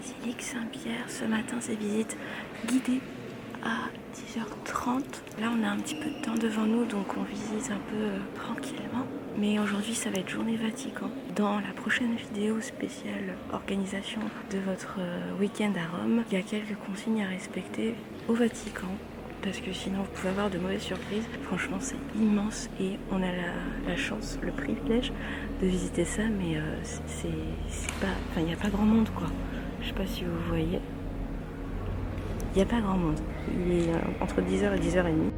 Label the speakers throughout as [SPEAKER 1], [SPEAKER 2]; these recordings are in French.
[SPEAKER 1] basilique Saint-Pierre. Ce matin, c'est visite guidée à 10h30. Là, on a un petit peu de temps devant nous, donc on visite un peu tranquillement. Mais aujourd'hui, ça va être journée Vatican. Dans la prochaine vidéo spéciale organisation de votre week-end à Rome, il y a quelques consignes à respecter au Vatican. Parce que sinon vous pouvez avoir de mauvaises surprises. Franchement c'est immense et on a la chance, le privilège de visiter ça, mais c'est pas... Enfin il n'y a pas grand monde quoi. Je sais pas si vous voyez. Il n'y a pas grand monde. Il est entre 10h et 10h30.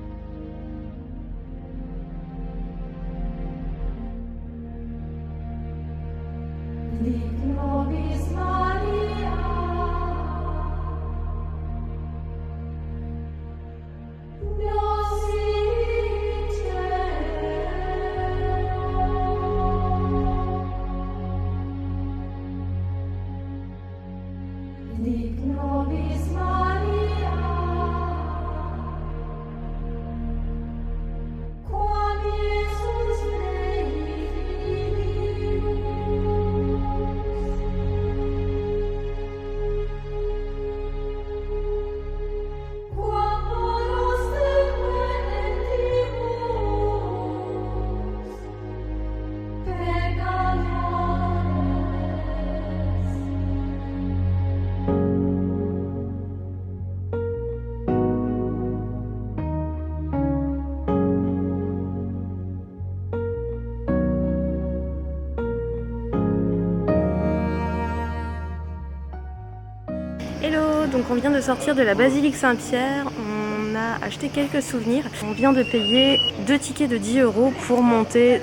[SPEAKER 1] Hello, donc on vient de sortir de la basilique Saint-Pierre, on a acheté quelques souvenirs. On vient de payer 2 tickets de 10 € pour monter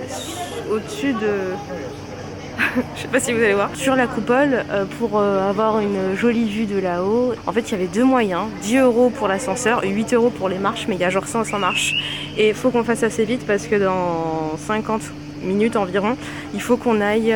[SPEAKER 1] au-dessus de... je sais pas si vous allez voir, sur la coupole pour avoir une jolie vue de là-haut. En fait il y avait 2 moyens, 10 € pour l'ascenseur et 8 € pour les marches, mais il y a genre 500 marches. Et il faut qu'on fasse assez vite parce que dans 50 minutes environ, il faut qu'on aille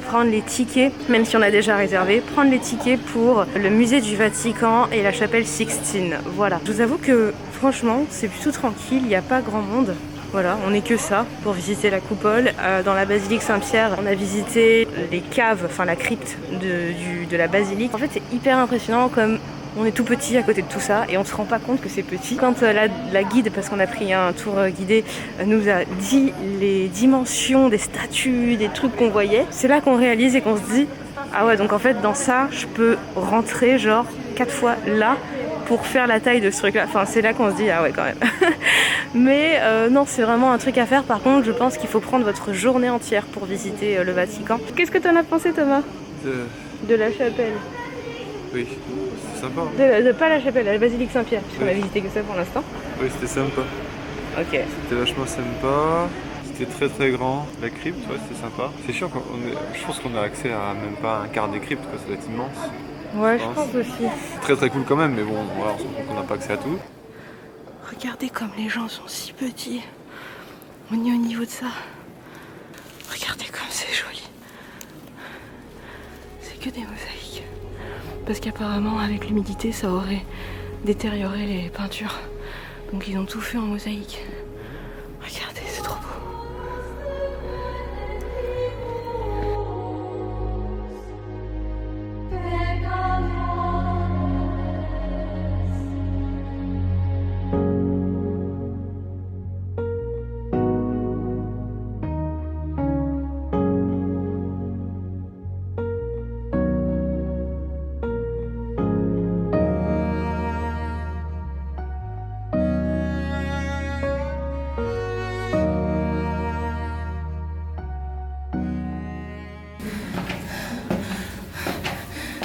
[SPEAKER 1] prendre les tickets, même si on a déjà réservé, prendre les tickets pour le musée du Vatican et la chapelle Sixtine. Voilà. Je vous avoue que franchement, c'est plutôt tranquille, il n'y a pas grand monde. Voilà, on n'est que ça pour visiter la coupole. Dans la basilique Saint-Pierre, on a visité les caves, enfin la crypte de la basilique. En fait, c'est hyper impressionnant comme on est tout petit à côté de tout ça et on se rend pas compte que c'est petit. Quand la guide, parce qu'on a pris un tour guidé, nous a dit les dimensions des statues, des trucs qu'on voyait, c'est là qu'on réalise et qu'on se dit ah ouais, donc en fait dans ça, je peux rentrer genre 4 fois là pour faire la taille de ce truc là. Enfin c'est là qu'on se dit ah ouais quand même. Mais non, c'est vraiment un truc à faire. Par contre je pense qu'il faut prendre votre journée entière pour visiter le Vatican. Qu'est-ce que t'en as pensé Thomas de la chapelle?
[SPEAKER 2] Oui, c'était sympa.
[SPEAKER 1] Pas la chapelle, la basilique Saint-Pierre, parce qu'on a visité que ça pour l'instant.
[SPEAKER 2] Oui, c'était sympa.
[SPEAKER 1] Ok.
[SPEAKER 2] C'était vachement sympa. C'était très très grand. La crypte, ouais, c'était sympa. C'est chiant, je pense qu'on a accès à même pas un quart des cryptes, quoi. Ça doit être immense.
[SPEAKER 1] Ouais, je pense aussi.
[SPEAKER 2] Très très cool quand même, mais bon, voilà, on se rend compte qu'on n'a pas accès à tout.
[SPEAKER 1] Regardez comme les gens sont si petits. On est au niveau de ça. Regardez comme c'est joli. C'est que des mosaïques. Parce qu'apparemment avec l'humidité ça aurait détérioré les peintures. Donc ils ont tout fait en mosaïque. Regardez, c'est trop beau.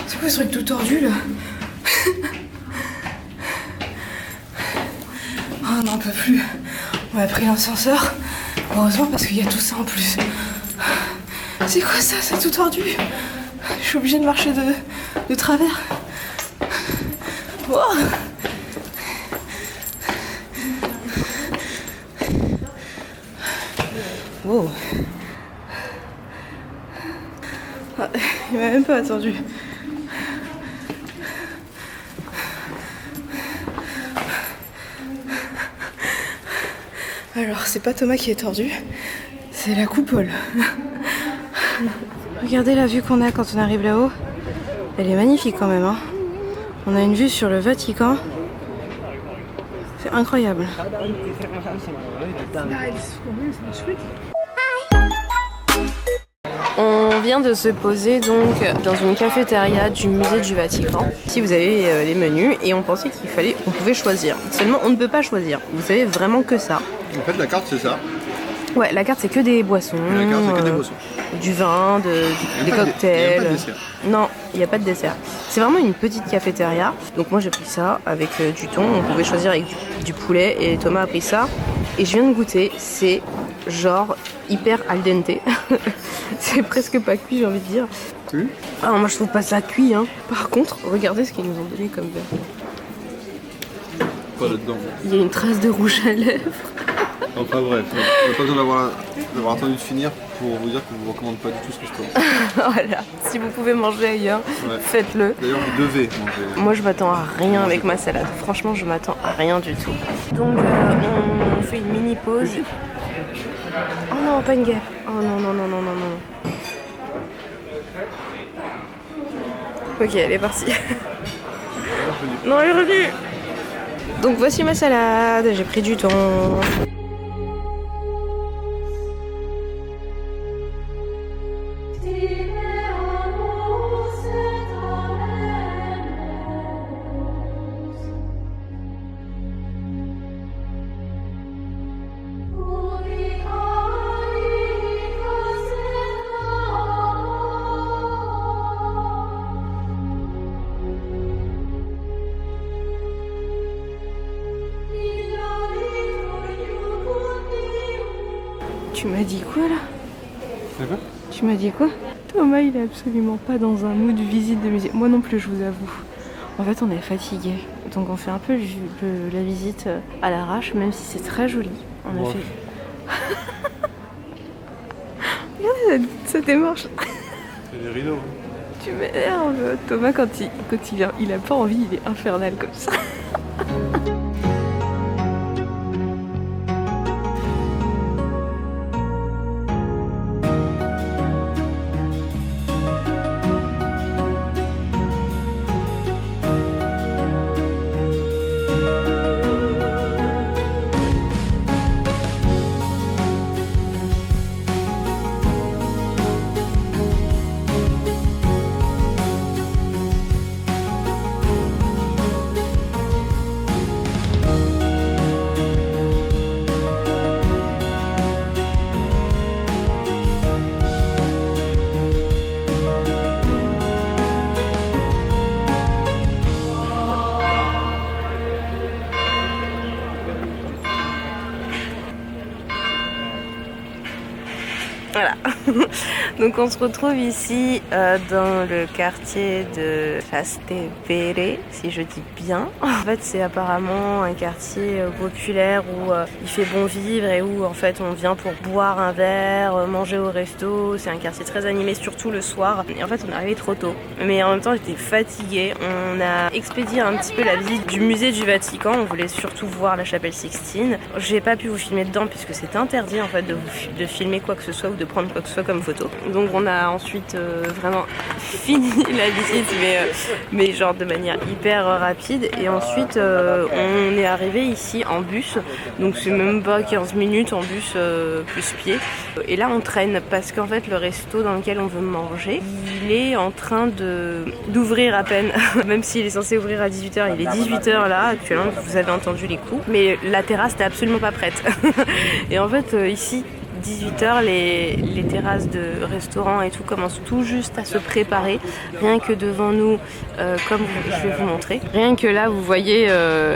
[SPEAKER 1] C'est quoi ce truc tout tordu là? Oh, on n'en peut plus. On a pris l'ascenseur. Heureusement parce qu'il y a tout ça en plus. C'est quoi ça? C'est tout tordu. Je suis obligée de marcher de travers. Oh. Wow. Ah, il m'a même pas attendu. Alors, c'est pas Thomas qui est tordu, c'est la coupole. Regardez la vue qu'on a quand on arrive là-haut. Elle est magnifique quand même, hein. On a une vue sur le Vatican. C'est incroyable. On vient de se poser donc dans une cafétéria du musée du Vatican. Ici vous avez les menus et on pensait qu'on pouvait choisir. Seulement on ne peut pas choisir. Vous avez vraiment que ça.
[SPEAKER 2] En fait la carte c'est ça.
[SPEAKER 1] Ouais, la carte c'est que des boissons.
[SPEAKER 2] La carte c'est que des boissons.
[SPEAKER 1] Du vin, des cocktails.
[SPEAKER 2] Il n'y a pas de dessert.
[SPEAKER 1] Non, il n'y a pas de dessert. C'est vraiment une petite cafétéria. Donc moi j'ai pris ça avec du thon. On pouvait choisir avec du poulet et Thomas a pris ça. Et je viens de goûter. C'est genre hyper al dente. C'est presque pas cuit, j'ai envie de dire. Ah, moi je trouve pas ça cuit, hein. Par contre, regardez ce qu'ils nous ont donné comme verre.
[SPEAKER 2] Pas là-dedans.
[SPEAKER 1] Il y a une trace de rouge à lèvres.
[SPEAKER 2] Enfin bref, on n'a pas besoin d'avoir attendu de finir pour vous dire qu'on ne vous recommande pas du tout ce restaurant.
[SPEAKER 1] Voilà, si vous pouvez manger ailleurs, faites-le.
[SPEAKER 2] D'ailleurs, vous devez manger.
[SPEAKER 1] Moi, je m'attends à rien avec ma salade. Franchement, je m'attends à rien du tout. Donc, on fait une mini pause. Oh non, pas une guêpe. Oh non, non, non, non, non, non. Ok, elle est partie. Non, elle est revenue. Donc, voici ma salade. J'ai pris du thon. Tu m'as dit quoi là?
[SPEAKER 2] C'est quoi?
[SPEAKER 1] Tu m'as dit quoi? Thomas il est absolument pas dans un mood visite de musée. Moi non plus, je vous avoue. En fait on est fatigué. Donc on fait un peu la visite à l'arrache, même si c'est très joli. On a fait... Regardez cette démarche.
[SPEAKER 2] C'est des rideaux.
[SPEAKER 1] Tu m'énerves. Thomas quand il a pas envie, il est infernal comme ça. Voilà. Donc on se retrouve ici dans le quartier de Trastevere, si je dis bien. En fait c'est apparemment un quartier populaire où il fait bon vivre et où en fait on vient pour boire un verre, manger au resto. C'est un quartier très animé, surtout le soir. Et en fait on est arrivé trop tôt. Mais en même temps j'étais fatiguée. On a expédié un petit peu la visite du musée du Vatican. On voulait surtout voir la chapelle Sixtine. J'ai pas pu vous filmer dedans puisque c'est interdit en fait de filmer quoi que ce soit ou de prendre quoi que ce soit comme photo. Donc on a ensuite vraiment fini la visite mais genre de manière hyper rapide et ensuite on est arrivé ici en bus, donc c'est même pas 15 minutes en bus plus pied, et là on traîne parce qu'en fait le resto dans lequel on veut manger il est en train d'ouvrir à peine. Même s'il est censé ouvrir à 18h, il est 18h là actuellement, vous avez entendu les coups, mais la terrasse n'est absolument pas prête. Et en fait ici 18h, les terrasses de restaurants et tout commencent tout juste à se préparer. Rien que devant nous, comme je vais vous montrer, rien que là vous voyez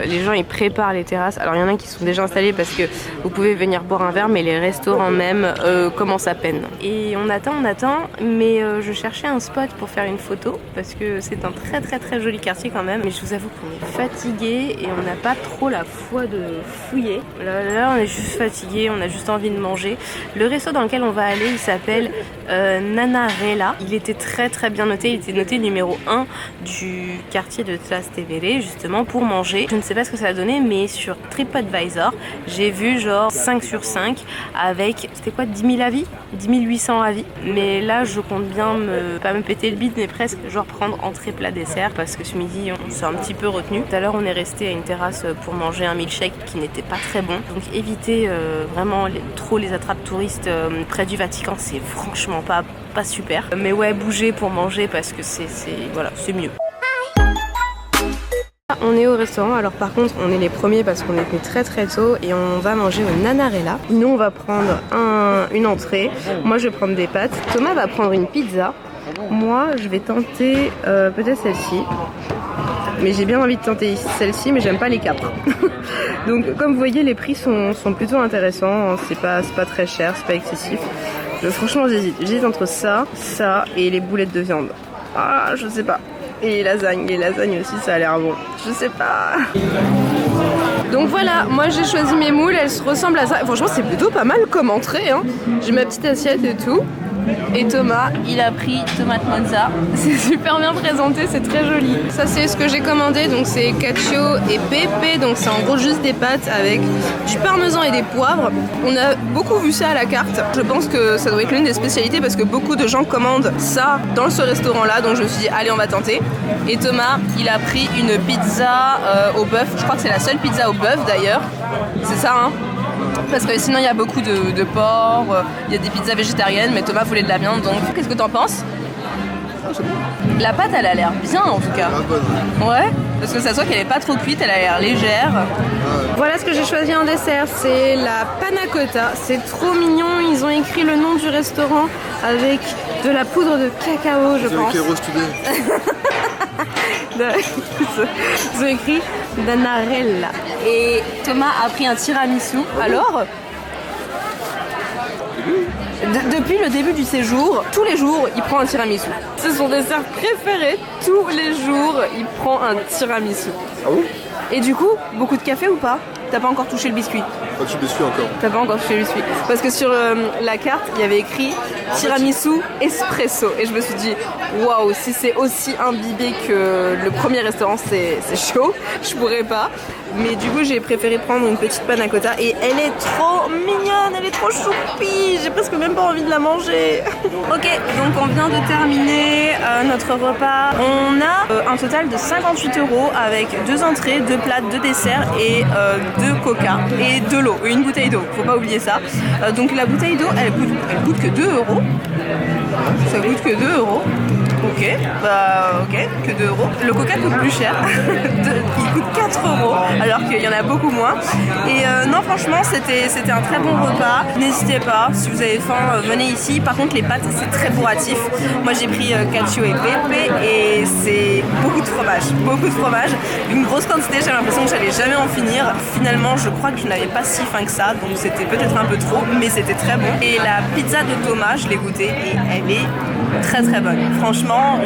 [SPEAKER 1] les gens ils préparent les terrasses. Alors il y en a qui sont déjà installés parce que vous pouvez venir boire un verre, mais les restaurants même commencent à peine. Et on attend, mais je cherchais un spot pour faire une photo parce que c'est un très très très joli quartier quand même. Mais je vous avoue qu'on est fatigué et on n'a pas trop la foi de fouiller. Là on est juste fatigué, on a juste envie de manger. Le resto dans lequel on va aller, il s'appelle Nanarella. Il était très très bien noté, il était noté numéro 1 du quartier de Trastevere justement pour manger. Je ne sais pas ce que ça va donner, mais sur TripAdvisor, j'ai vu genre 5 sur 5 avec, c'était quoi, 10 000 avis 10 800 avis. Mais là, je compte bien pas me péter le bide, mais presque genre prendre entrée, plat, dessert parce que ce midi, on s'est un petit peu retenu. Tout à l'heure, on est resté à une terrasse pour manger un milkshake qui n'était pas très bon. Donc évitez vraiment trop les attrapes touristes près du Vatican, c'est franchement pas super. Mais ouais, bougez pour manger parce que c'est mieux. On est au restaurant, alors par contre on est les premiers parce qu'on est venu très très tôt et on va manger au Nanarella. Nous on va prendre une entrée, moi je vais prendre des pâtes, Thomas va prendre une pizza, moi je vais tenter peut-être celle-ci. Mais j'ai bien envie de tenter celle-ci, mais j'aime pas les capres. Donc comme vous voyez, les prix sont plutôt intéressants, c'est pas très cher, c'est pas excessif. Franchement j'hésite entre ça et les boulettes de viande. Ah, je sais pas. Et les lasagnes aussi, ça a l'air bon. Je sais pas. Donc voilà, moi j'ai choisi mes moules, elles se ressemblent à ça. Franchement, c'est plutôt pas mal comme entrée, hein. J'ai ma petite assiette et tout. Et Thomas, il a pris tomate mozza. C'est super bien présenté, c'est très joli. Ça c'est ce que j'ai commandé, donc c'est cacio et pepe. Donc c'est en gros juste des pâtes avec du parmesan et des poivres. On a beaucoup vu ça à la carte. Je pense que ça doit être l'une des spécialités parce que beaucoup de gens commandent ça dans ce restaurant là. Donc je me suis dit allez, on va tenter. Et Thomas, il a pris une pizza au bœuf. Je crois que c'est la seule pizza au bœuf d'ailleurs. C'est ça, hein? Parce que sinon il y a beaucoup de porc, il y a des pizzas végétariennes, mais Thomas voulait de la viande, donc qu'est-ce que t'en penses? La pâte elle a l'air bien en tout cas. Ouais, parce que ça soit qu'elle est pas trop cuite, elle a l'air légère. Voilà ce que j'ai choisi en dessert, c'est la panna cotta. C'est trop mignon, ils ont écrit le nom du restaurant avec de la poudre de cacao, je pense. Ils ont écrit Nanarella. Et Thomas a pris un tiramisu. Alors, depuis le début du séjour, tous les jours, il prend un tiramisu. C'est son dessert préféré. Tous les jours, il prend un tiramisu.
[SPEAKER 2] Ah bon?
[SPEAKER 1] Et du coup, beaucoup de café ou pas? T'as pas encore touché le biscuit?
[SPEAKER 2] Pas touché le biscuit encore.
[SPEAKER 1] T'as pas encore touché le biscuit? Parce que sur la carte, il y avait écrit tiramisu espresso. Et je me suis dit, waouh, si c'est aussi imbibé que le premier restaurant, c'est chaud. Je pourrais pas. Mais du coup, j'ai préféré prendre une petite panna cotta. Et elle est trop mignonne, elle est trop choupie. J'ai presque même pas envie de la manger. Ok, donc on vient de terminer notre repas. On a un total de 58 € avec 2 entrées, 2 plats, 2 desserts et 2 coca et de l'eau, une bouteille d'eau, faut pas oublier ça. Donc la bouteille d'eau, elle coûte que 2 €. Ça coûte que 2 €. Ok, que 2 €. Le coca coûte plus cher. Il coûte 4 € alors qu'il y en a beaucoup moins. Et non, franchement, c'était un très bon repas. N'hésitez pas, si vous avez faim, venez ici. Par contre, les pâtes, c'est très bourratif. Moi, j'ai pris cacio et pepe et c'est beaucoup de fromage. Une grosse quantité, j'avais l'impression que j'allais jamais en finir. Finalement, je crois que je n'avais pas si faim que ça, donc c'était peut-être un peu trop, mais c'était très bon. Et la pizza de Thomas, je l'ai goûtée et elle est très très bonne. Franchement,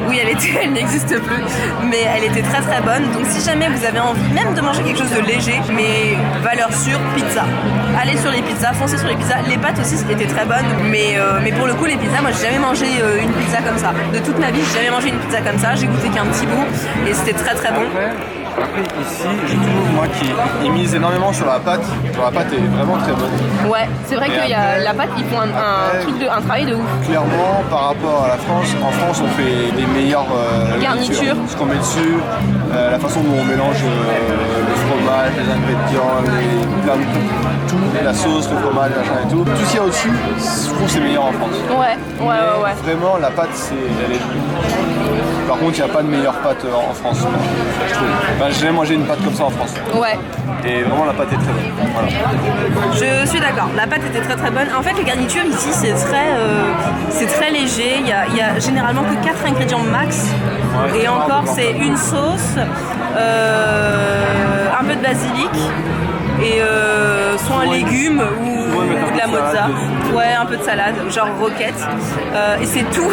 [SPEAKER 1] oui, elle n'existe plus, mais elle était très très bonne. Donc si jamais vous avez envie même de manger quelque chose de léger, mais valeur sûre, pizza. Allez sur les pizzas, foncez sur les pizzas. Les pâtes aussi étaient très bonnes, mais pour le coup les pizzas, moi j'ai jamais mangé une pizza comme ça. De toute ma vie, j'ai jamais mangé une pizza comme ça. J'ai goûté qu'un petit bout et c'était très très bon.
[SPEAKER 2] Après ici, je trouve moi qu'ils misent énormément sur la pâte. La pâte est vraiment très bonne.
[SPEAKER 1] Ouais, c'est vrai qu'il y a la pâte, ils font un travail de ouf.
[SPEAKER 2] Clairement, par rapport à la France, en France on fait des meilleures
[SPEAKER 1] garnitures.
[SPEAKER 2] Ce qu'on met dessus, la façon dont on mélange le fromage, les ingrédients, tout, la sauce, le fromage, machin et tout. Tout ce qu'il y a au-dessus, je trouve que c'est meilleur en France.
[SPEAKER 1] Ouais.
[SPEAKER 2] Vraiment, la pâte, elle est... Par contre, il n'y a pas de meilleure pâte en France, je trouve. J'ai jamais mangé une pâte comme ça en France.
[SPEAKER 1] Ouais.
[SPEAKER 2] Et vraiment, la pâte est très bonne. Voilà.
[SPEAKER 1] Je suis d'accord, la pâte était très très bonne. En fait, les garnitures ici, c'est très léger. Il y a généralement que 4 ingrédients max. Ouais, et encore, c'est une sauce, un peu de basilic et soit un légume ou de la mozza. Ouais, un peu de salade, genre roquette. Et c'est tout.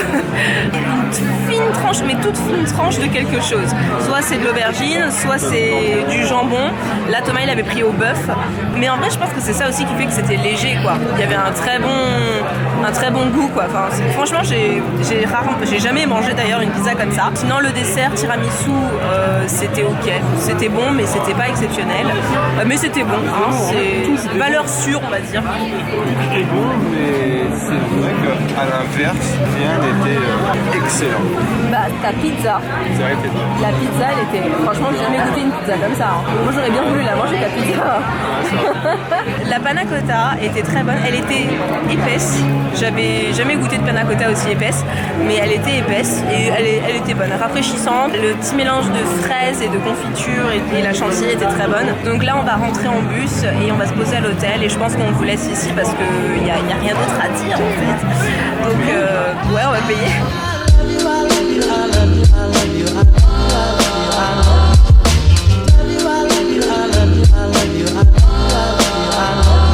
[SPEAKER 1] Une fine
[SPEAKER 3] tranche, mais toute une tranche de quelque chose. Soit c'est de l'aubergine, soit c'est du jambon. Là, Thomas, il avait pris au bœuf. Mais en vrai, je pense que c'est ça aussi qui fait que c'était léger, quoi. Il y avait un très bon goût, quoi. Enfin, franchement, j'ai jamais mangé d'ailleurs une pizza comme ça. Sinon, le dessert tiramisu, c'était ok. C'était bon, mais c'était pas exceptionnel. Mais c'était bon. Hein. C'est valeur sûre, on va dire.
[SPEAKER 2] C'était bon, mais c'est vrai qu'à l'inverse, rien n'était excellent.
[SPEAKER 3] Bah, ta pizza.
[SPEAKER 2] Ça a été bon.
[SPEAKER 3] La pizza, elle était... Franchement, j'ai jamais goûté une pizza comme ça. Hein. Moi, j'aurais bien voulu la manger, ta pizza. La panna cotta était très bonne. Elle était épaisse. J'avais jamais goûté de panna cotta aussi épaisse, mais elle était épaisse et elle était bonne, rafraîchissante. Le petit mélange de fraises et de confiture et la chantilly était très bonne. Donc là, on va rentrer en bus et on va se poser à l'hôtel et je pense qu'on vous laisse ici parce qu'il n'y a rien d'autre à dire en fait. Donc ouais, on va payer.